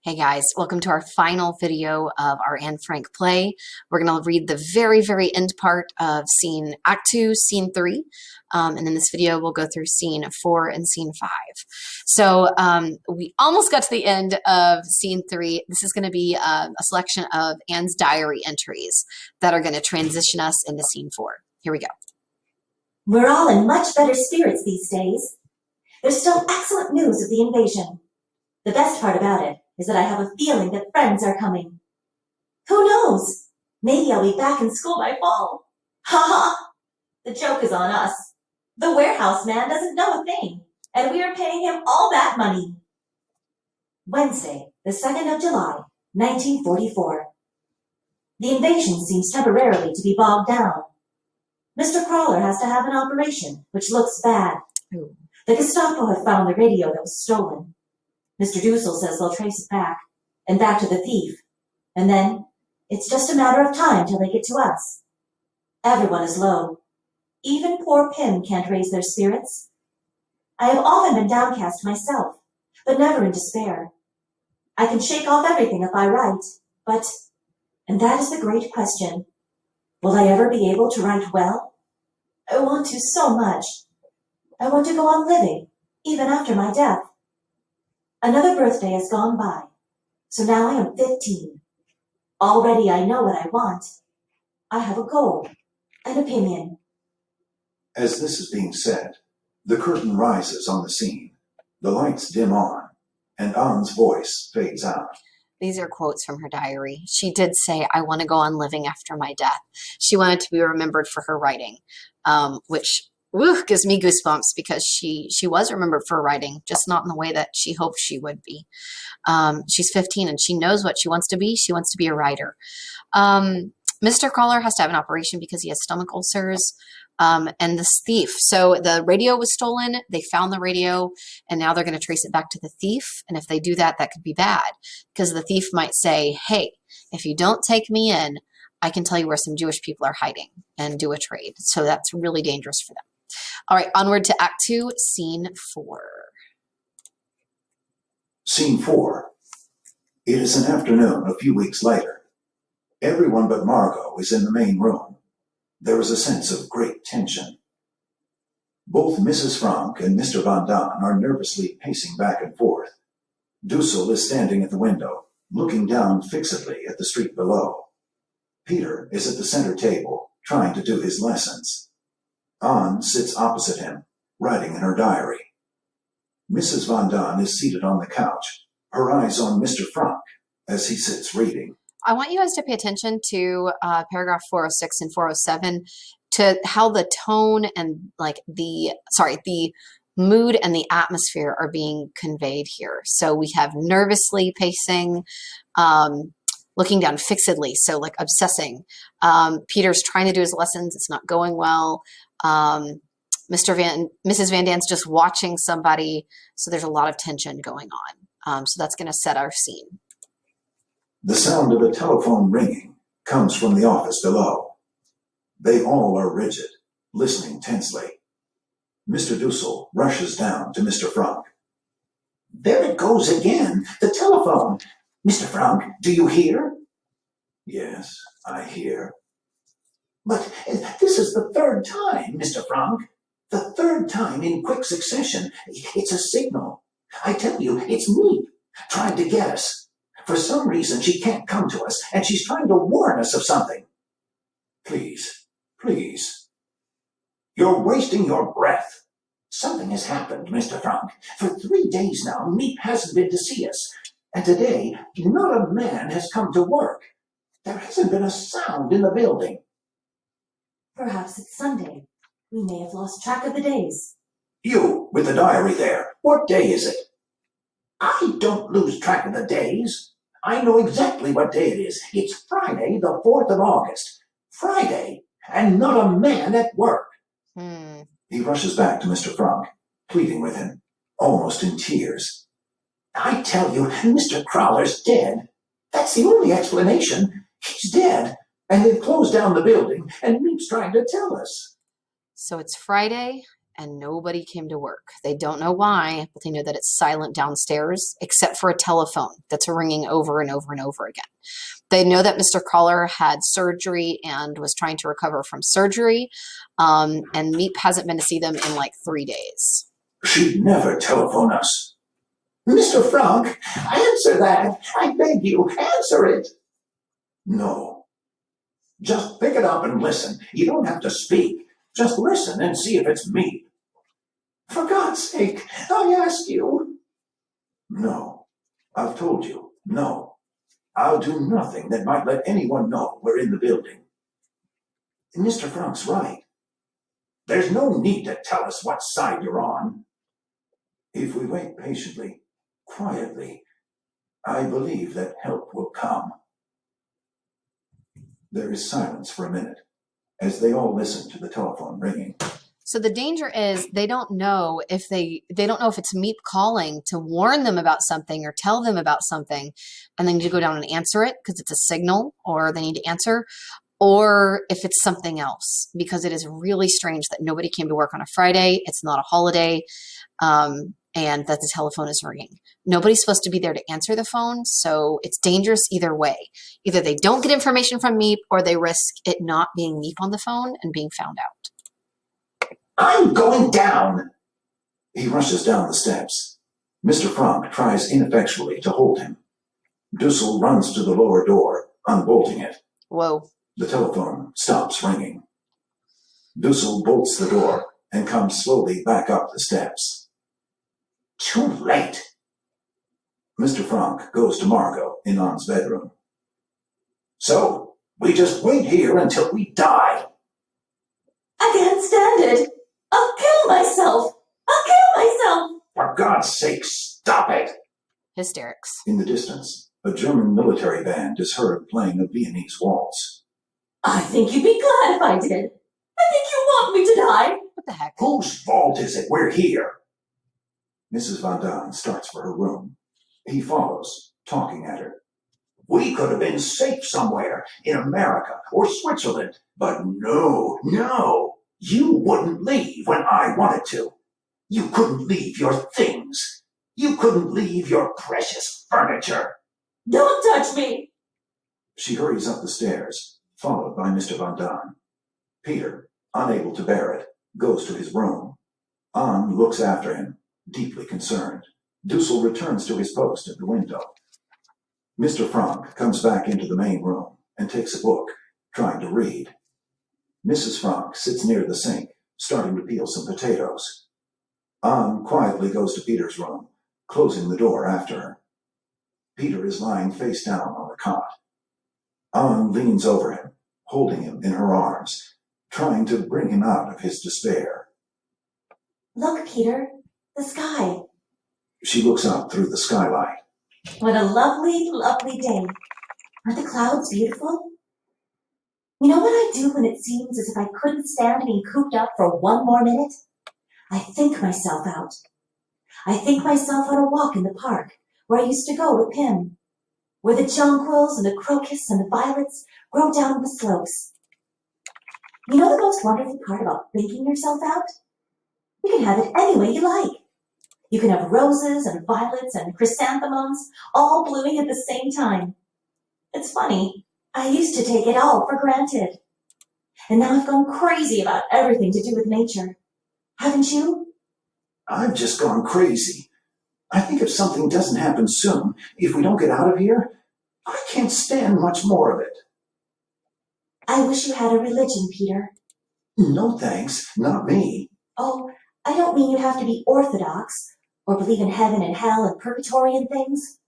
Hey guys, welcome to our final video of our Anne Frank play. We're going to read the very end part of Act 2, Scene 3. And in this video, we'll go through Scene 4 and Scene 5. So we almost got to the end of Scene 3. This is going to be a selection of Anne's diary entries that are going to transition us into Scene 4. Here we go. We're all in much better spirits these days. There's still excellent news of the invasion. The best part about it is that I have a feeling that friends are coming. Who knows? Maybe I'll be back in school by fall. Ha ha! The joke is on us. The warehouse man doesn't know a thing, and we are paying him all that money. Wednesday, the 2nd of July, 1944. The invasion seems temporarily to be bogged down. Mr. Crawler has to have an operation, which looks bad. Ooh. The Gestapo have found the radio that was stolen. Mr. Dussel says they'll trace it back, and back to the thief. And then, it's just a matter of time till they get to us. Everyone is low. Even poor Pym can't raise their spirits. I have often been downcast myself, but never in despair. I can shake off everything if I write, but, and that is the great question, will I ever be able to write well? I want to so much. I want to go on living, even after my death. Another birthday has gone by, so now I am 15. Already I know what I want. I have a goal, an opinion. As this is being said, the curtain rises on the scene, the lights dim on, and Anne's voice fades out. These are quotes from her diary. She did say, I want to go on living after my death. She wanted to be remembered for her writing, which gives me goosebumps because she was remembered for writing, just not in the way that she hoped she would be. She's 15 and she knows what she wants to be. She wants to be a writer. Mr. Crawler has to have an operation because he has stomach ulcers. And this thief. So the radio was stolen. They found the radio and now they're going to trace it back to the thief. And if they do that, that could be bad because the thief might say, hey, if you don't take me in, I can tell you where some Jewish people are hiding and do a trade. So that's really dangerous for them. All right, onward to Act 2, Scene 4. Scene 4. It is an afternoon a few weeks later. Everyone but Margot is in the main room. There is a sense of great tension. Both Mrs. Frank and Mr. Van Daan are nervously pacing back and forth. Dussel is standing at the window, looking down fixedly at the street below. Peter is at the center table, trying to do his lessons. Anne sits opposite him, writing in her diary. Mrs. Van Daan is seated on the couch, her eyes on Mr. Frank as he sits reading. I want you guys to pay attention to paragraph 406 and 407 to how the tone and the mood and the atmosphere are being conveyed here. So we have nervously pacing, looking down fixedly, so like obsessing. Peter's trying to do his lessons. It's not going well. Mrs. Van Daan's just watching somebody. So there's a lot of tension going on. So that's going to set our scene. The sound of a telephone ringing comes from the office below. They all are rigid, listening tensely. Mr. Dussel rushes down to Mr. Frank. There it goes again, the telephone. Mr. Frank, do you hear? Yes, I hear. But this is the third time, Mr. Frank. The third time in quick succession. It's a signal. I tell you, it's me, trying to get us. For some reason, she can't come to us, and she's trying to warn us of something. Please, please. You're wasting your breath. Something has happened, Mr. Frank. For 3 days now, Miep hasn't been to see us. And today, not a man has come to work. There hasn't been a sound in the building. Perhaps it's Sunday. We may have lost track of the days. You, with the diary there, what day is it? I don't lose track of the days. I know exactly what day it is. It's Friday, the 4th of August. Friday, and not a man at work. He rushes back to Mr. Frank, pleading with him, almost in tears. I tell you, Mr. Crawler's dead. That's the only explanation. He's dead, and they've closed down the building, and Miep's trying to tell us. So it's Friday, and nobody came to work. They don't know why, but they know that it's silent downstairs, except for a telephone that's ringing over and over and over again. They know that Mr. Crawler had surgery and was trying to recover from surgery, and Meep hasn't been to see them in like 3 days. She'd never telephone us. Mr. Frank, answer that. I beg you, answer it. No. Just pick it up and listen. You don't have to speak. Just listen and see if it's me. For God's sake, I ask you. No. I've told you. No. I'll do nothing that might let anyone know we're in the building. Mr. Frank's right. There's no need to tell us what side you're on. If we wait patiently, quietly, I believe that help will come. There is silence for a minute as they all listen to the telephone ringing. So the danger is they don't know if it's Meep calling to warn them about something or tell them about something, and they need to go down and answer it because it's a signal, or they need to answer, or if it's something else, because it is really strange that nobody came to work on a Friday. It's not a holiday, and that the telephone is ringing. Nobody's supposed to be there to answer the phone, so it's dangerous either way. Either they don't get information from Meep, or they risk it not being Meep on the phone and being found out. I'm going down. He rushes down the steps. Mr. Frank tries ineffectually to hold him. Dussel runs to the lower door, unbolting it. Whoa. The telephone stops ringing. Dussel bolts the door and comes slowly back up the steps. Too late. Mr. Frank goes to Margot in Ann's bedroom. So, we just wait here until we die. I can't stand it. I'll kill myself. I'll kill myself. For God's sake, stop it. Hysterics. In the distance, a German military band is heard playing a Viennese waltz. I think you'd be glad if I did. I think you want me to die. What the heck? Whose fault is it we're here? Mrs. Van Daan starts for her room. He follows, talking at her. We could have been safe somewhere in America or Switzerland, but no. You wouldn't leave when I wanted to. You couldn't leave your things. You couldn't leave your precious furniture. Don't touch me. She hurries up the stairs, followed by Mr. Van Daan. Peter, unable to bear it, goes to his room. Anne looks after him, deeply concerned. Dussel returns to his post at the window. Mr. Frank comes back into the main room and takes a book, trying to read. Mrs. Frank sits near the sink, starting to peel some potatoes. Anne quietly goes to Peter's room, closing the door after her. Peter is lying face down on the cot. Anne leans over him, holding him in her arms, trying to bring him out of his despair. Look, Peter, the sky. She looks up through the skylight. What a lovely, lovely day. Aren't the clouds beautiful? You know what I do when it seems as if I couldn't stand being cooped up for one more minute? I think myself out. I think myself on a walk in the park where I used to go with Pim, where the jonquils and the crocus and the violets grow down the slopes. You know the most wonderful part about thinking yourself out? You can have it any way you like. You can have roses and violets and chrysanthemums all blooming at the same time. It's funny, I used to take it all for granted. And now I've gone crazy about everything to do with nature. Haven't you? I've just gone crazy. I think if something doesn't happen soon, if we don't get out of here, I can't stand much more of it. I wish you had a religion, Peter. No thanks, not me. Oh, I don't mean you have to be orthodox or believe in heaven and hell and purgatory and things.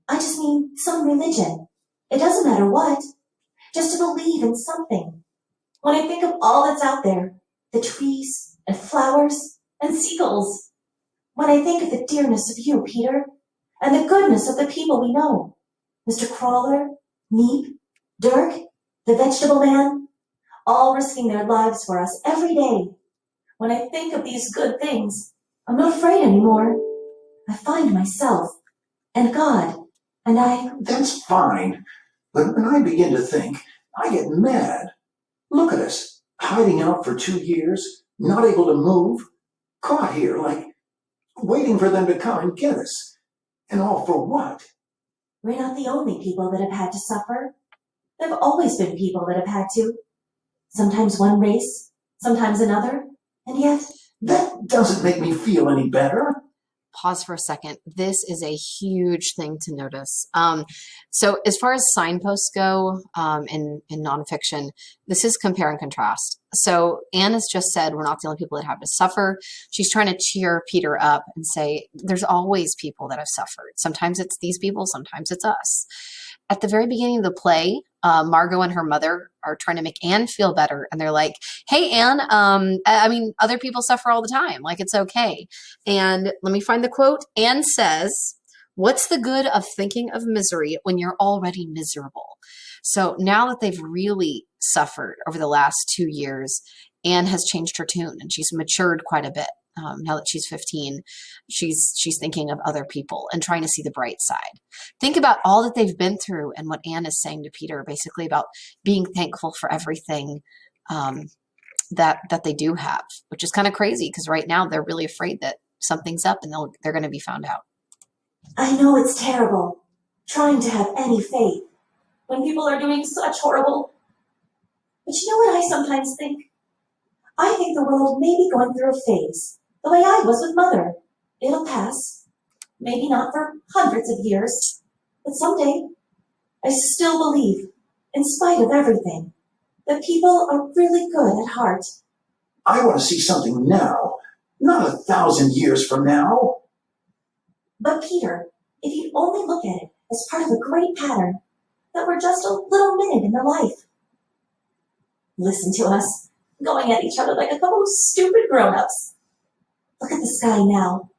I just mean some religion. It doesn't matter what. Just to believe in something. When I think of all that's out there, the trees and flowers and seagulls. When I think of the dearness of you, Peter, and the goodness of the people we know. Mr. Crawler, Meep, Dirk, the vegetable man, all risking their lives for us every day. When I think of these good things, I'm not afraid anymore. I find myself and God, and I... That's fine. But when I begin to think, I get mad. Look at us, hiding out for 2 years, not able to move, Caught here, like, waiting for them to come and get us. And all for what? We're not the only people that have had to suffer. There have always been people that have had to. Sometimes one race, sometimes another, and yet, That doesn't make me feel any better. Pause for a second. This is a huge thing to notice. So as far as signposts go in nonfiction, this is compare and contrast. So Anne has just said we're not the only people that have to suffer. She's trying to cheer Peter up and say there's always people that have suffered. Sometimes it's these people, sometimes it's us. At the very beginning of the play, Margot and her mother are trying to make Anne feel better. And they're like, hey, Anne, I mean, other people suffer all the time. Like, it's okay. And let me find the quote. Anne says, what's the good of thinking of misery when you're already miserable? So now that they've really suffered over the last 2 years, Anne has changed her tune and she's matured quite a bit. Now that she's 15, she's thinking of other people and trying to see the bright side. Think about all that they've been through and what Anne is saying to Peter, basically about being thankful for everything that they do have, which is kind of crazy because right now they're really afraid that something's up and they're going to be found out. I know it's terrible, trying to have any faith when people are doing such horrible. But you know what I sometimes think? I think the world may be going through a phase, the way I was with Mother. It'll pass. Maybe not for hundreds of years, but someday. I still believe, in spite of everything, that people are really good at heart. I want to see something now, not 1,000 years from now. But Peter, if you only look at it as part of a great pattern, that we're just a little minute in the life. Listen to us, going at each other like a couple of stupid grown-ups. Look at the sky now.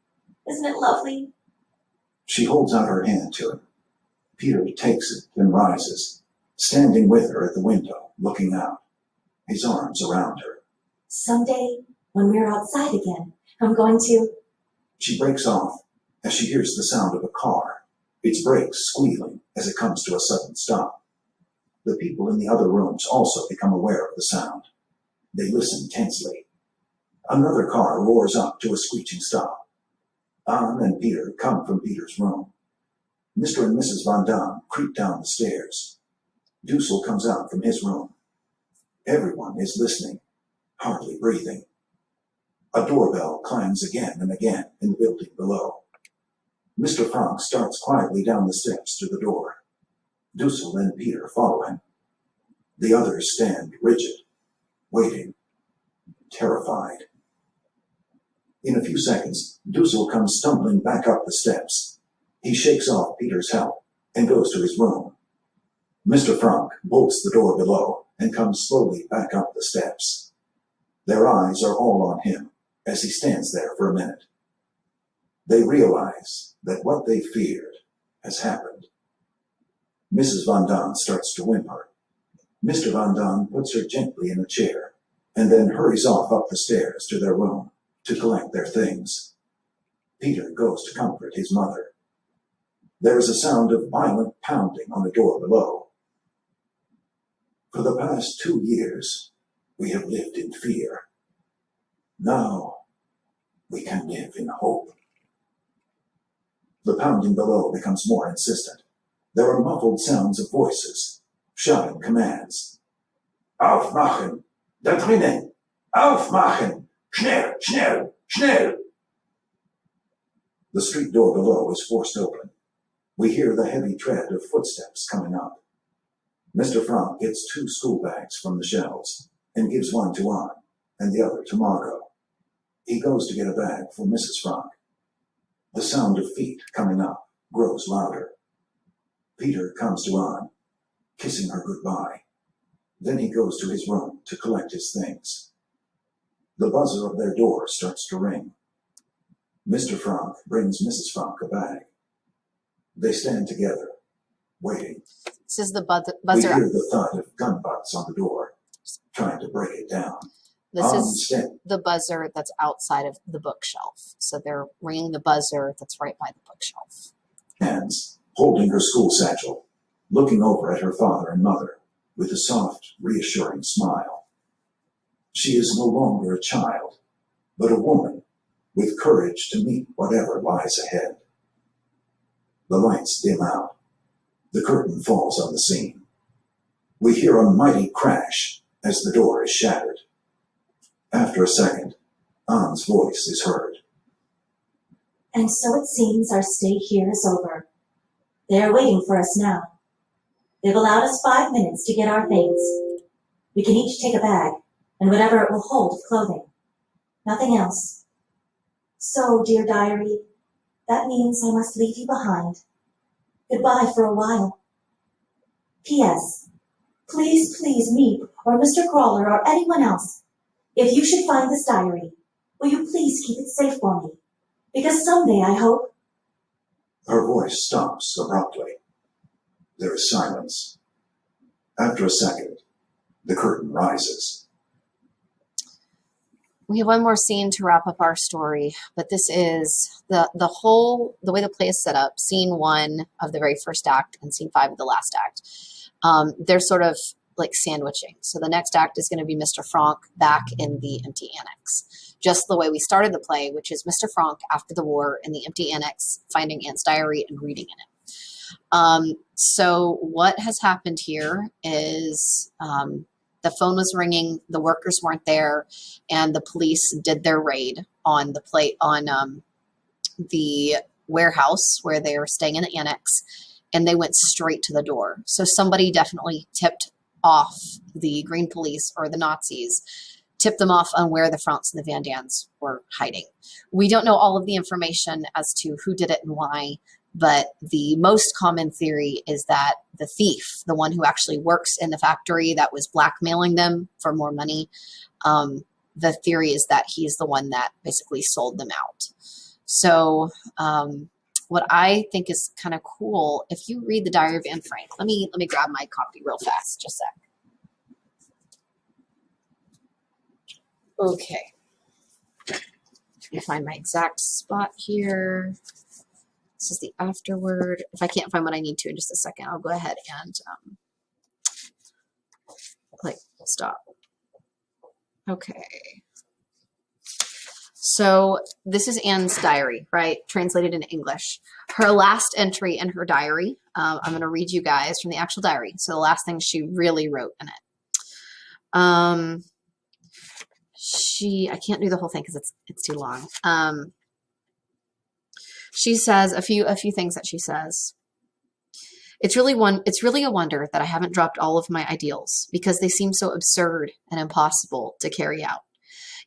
Isn't it lovely? She holds out her hand to him. Peter takes it and rises, standing with her at the window, looking out, his arms around her. Someday, when we're outside again, I'm going to... She breaks off as she hears the sound of a car, its brakes squealing as it comes to a sudden stop. The people in the other rooms also become aware of the sound. They listen tensely. Another car roars up to a screeching stop. Anne and Peter come from Peter's room. Mr. and Mrs. Van Dam creep down the stairs. Dussel comes out from his room. Everyone is listening, hardly breathing. A doorbell clangs again and again in the building below. Mr. Frank starts quietly down the steps to the door. Dussel and Peter follow him. The others stand rigid, waiting, terrified. In a few seconds, Dussel comes stumbling back up the steps. He shakes off Peter's help and goes to his room. Mr. Frank bolts the door below and comes slowly back up the steps. Their eyes are all on him as he stands there for a minute. They realize that what they feared has happened. Mrs. Van Dam starts to whimper. Mr. Van Dam puts her gently in a chair and then hurries off up the stairs to their room to collect their things. Peter goes to comfort his mother. There is a sound of violent pounding on the door below. For the past 2 years, we have lived in fear. Now, we can live in hope. The pounding below becomes more insistent. There are muffled sounds of voices, shouting commands. Aufmachen! Da drinnen! Aufmachen! Schnell, schnell, schnell! The street door below is forced open. We hear the heavy tread of footsteps coming up. Mr. Frank gets 2 school bags from the shelves and gives one to Anne and the other to Margot. He goes to get a bag for Mrs. Frank. The sound of feet coming up grows louder. Peter comes to Anne, kissing her goodbye. Then he goes to his room to collect his things. The buzzer of their door starts to ring. Mr. Frank brings Mrs. Frank a bag. They stand together, waiting. This is the We buzzer. hear the thud of gun butts on the door, trying to break it down. This Anne is stands the buzzer that's outside of the bookshelf. So they're ringing the buzzer that's right by the bookshelf. hands, holding her school satchel, looking over at her father and mother with a soft, reassuring smile. She is no longer a child, but a woman with courage to meet whatever lies ahead. The lights dim out. The curtain falls on the scene. We hear a mighty crash as the door is shattered. After a second, Anne's voice is heard. And so it seems our stay here is over. They are waiting for us now. They've allowed us 5 minutes to get our things. We can each take a bag, and whatever it will hold of clothing. Nothing else. So, dear diary, that means I must leave you behind. Goodbye for a while. P.S. Please, please, Meep or Mr. Crawler or anyone else, if you should find this diary, will you please keep it safe for me? Because someday, I hope. Her voice stops abruptly. There is silence. After a second, the curtain rises. We have one more scene to wrap up our story, but this is the way the play is set up. Scene 1 of the very first act and scene 5 of the last act. They're sort of like sandwiching. So the next act is going to be Mr. Franck back in the empty annex. Just the way we started the play, which is Mr. Franck after the war in the empty annex, finding Anne's diary and reading in it. So what has happened here is the phone was ringing, the workers weren't there, and the police did their raid on the warehouse where they were staying in the annex, and they went straight to the door. So somebody definitely tipped off the Green Police or the Nazis, tipped them off on where the Francs and the Van Dans were hiding. We don't know all of the information as to who did it and why, but the most common theory is that the thief, the one who actually works in the factory that was blackmailing them for more money, the theory is that he's the one that basically sold them out. So what I think is kind of cool, if you read the Diary of Anne Frank, let me grab my copy real fast, just a sec. Okay. Let me find my exact spot here. This is the afterword. If I can't find what I need to in just a second, I'll go ahead and stop. Okay. So this is Anne's diary, right? Translated into English. Her last entry in her diary, I'm going to read you guys from the actual diary. So the last thing she really wrote in it. I can't do the whole thing because it's too long. She says a few things that she says. It's really a wonder that I haven't dropped all of my ideals because they seem so absurd and impossible to carry out.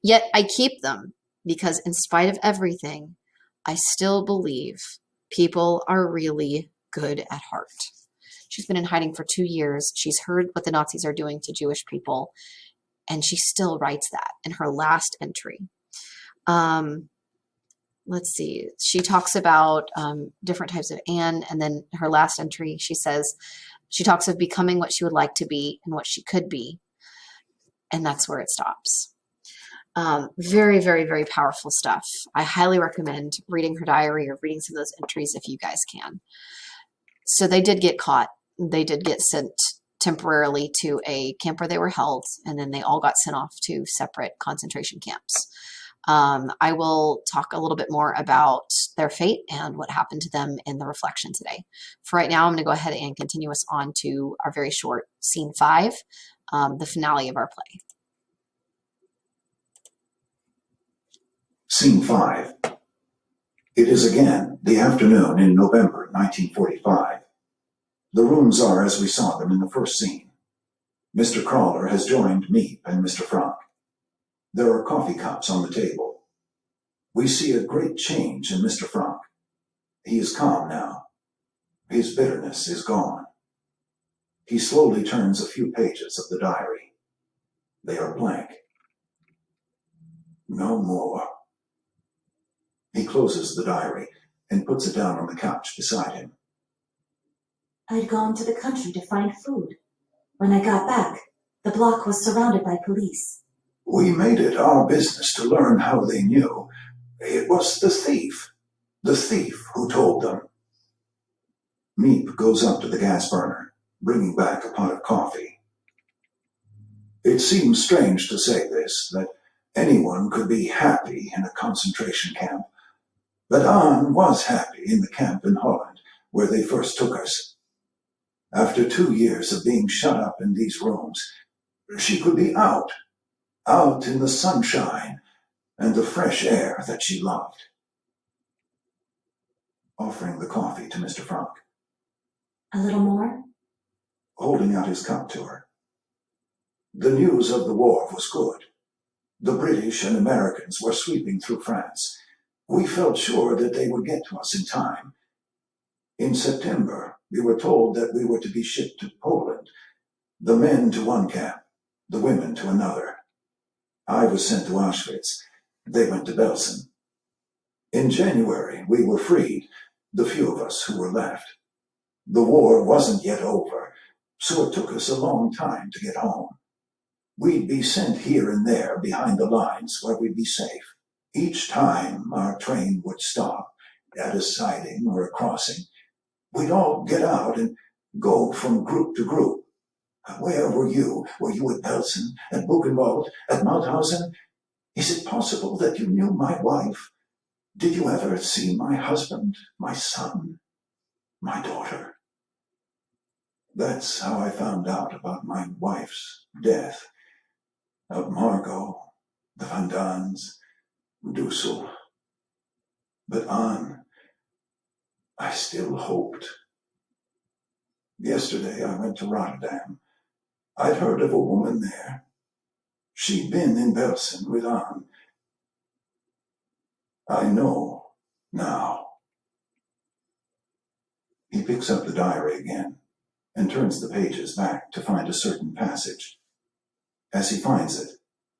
Yet I keep them because in spite of everything, I still believe people are really good at heart. She's been in hiding for 2 years. She's heard what the Nazis are doing to Jewish people, and she still writes that in her last entry. Let's see. She talks about different types of Anne, and then her last entry, she says, she talks of becoming what she would like to be and what she could be, and that's where it stops. Very, very, very powerful stuff. I highly recommend reading her diary or reading some of those entries if you guys can. So they did get caught. They did get sent temporarily to a camp where they were held, and then they all got sent off to separate concentration camps. I will talk a little bit more about their fate and what happened to them in the reflection today. For right now, I'm going to go ahead and continue us on to our very short scene 5, the finale of our play. Scene 5. It is again the afternoon in November 1945. The rooms are as we saw them in the first scene. Mr. Crawler has joined Meep and Mr. Franck. There are coffee cups on the table. We see a great change in Mr. Franck. He is calm now. His bitterness is gone. He slowly turns a few pages of the diary. They are blank. No more. He closes the diary and puts it down on the couch beside him. I'd gone to the country to find food. When I got back, the block was surrounded by police. We made it our business to learn how they knew. It was the thief who told them. Meep goes up to the gas burner, bringing back a pot of coffee. It seems strange to say this, that Anyone could be happy in a concentration camp, but Anne was happy in the camp in Holland, where they first took us. After 2 years of being shut up in these rooms, she could be out in the sunshine and the fresh air that she loved. Offering the coffee to Mr. Frank, A little more? holding out his cup to her. The news of the war was good. The British and Americans were sweeping through France. We felt sure that they would get to us in time. In September, we were told that we were to be shipped to Poland, the men to one camp, the women to another. I was sent to Auschwitz. They went to Belsen. In January, we were freed, the few of us who were left. The war wasn't yet over, so it took us a long time to get home. We'd be sent here and there behind the lines where we'd be safe. Each time our train would stop at a siding or a crossing, we'd all get out and go from group to group. Where were you? Were you at Belsen, at Buchenwald, at Mauthausen? Is it possible that you knew my wife? Did you ever see my husband, my son, my daughter? That's how I found out about my wife's death, of Margot, the Van Daans, Dussel. But Anne, I still hoped. Yesterday I went to Rotterdam. I'd heard of a woman there. She'd been in Belsen with Anne. I know now. He picks up the diary again and turns the pages back to find a certain passage. As he finds it,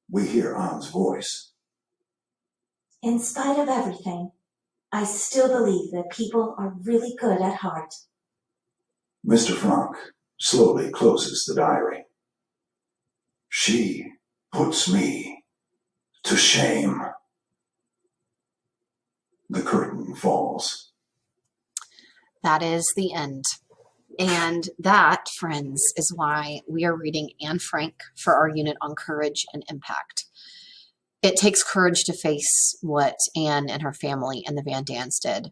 we hear Anne's voice. In spite of everything, I still believe that people are really good at heart. Mr. Frank slowly closes the diary. She puts me to shame. The curtain falls. That is the end. And that, friends, is why we are reading Anne Frank for our unit on courage and impact. It takes courage to face what Anne and her family and the Van Daans did.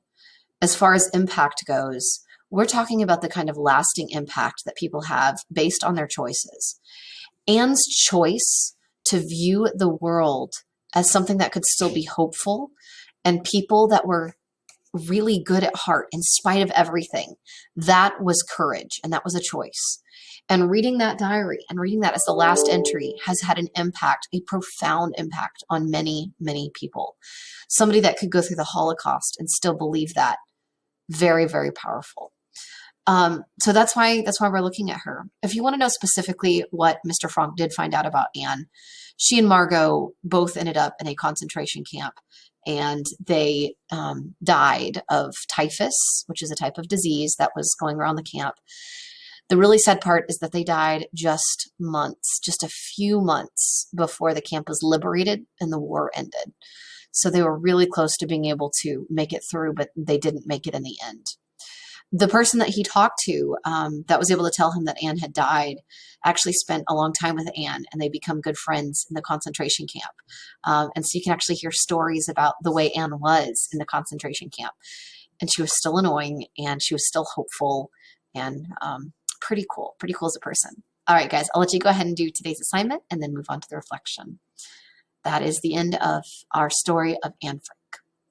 As far as impact goes, we're talking about the kind of lasting impact that people have based on their choices. Anne's choice to view the world as something that could still be hopeful and people that were really good at heart in spite of everything, that was courage and that was a choice. And reading that diary and reading that as the last entry has had an impact, a profound impact on many, many people. Somebody that could go through the Holocaust and still believe that. Very, very powerful. So that's why we're looking at her. If you want to know specifically what Mr. Frank did find out about Anne, she and Margot both ended up in a concentration camp, and they died of typhus, which is a type of disease that was going around the camp. The really sad part is that they died just a few months before the camp was liberated and the war ended. So they were really close to being able to make it through, but they didn't make it in the end. The person that he talked to that was able to tell him that Anne had died actually spent a long time with Anne, and they become good friends in the concentration camp. And so you can actually hear stories about the way Anne was in the concentration camp. And she was still annoying, and she was still hopeful, and pretty cool as a person. All right, guys, I'll let you go ahead and do today's assignment and then move on to the reflection. That is the end of our story of Anne Frank.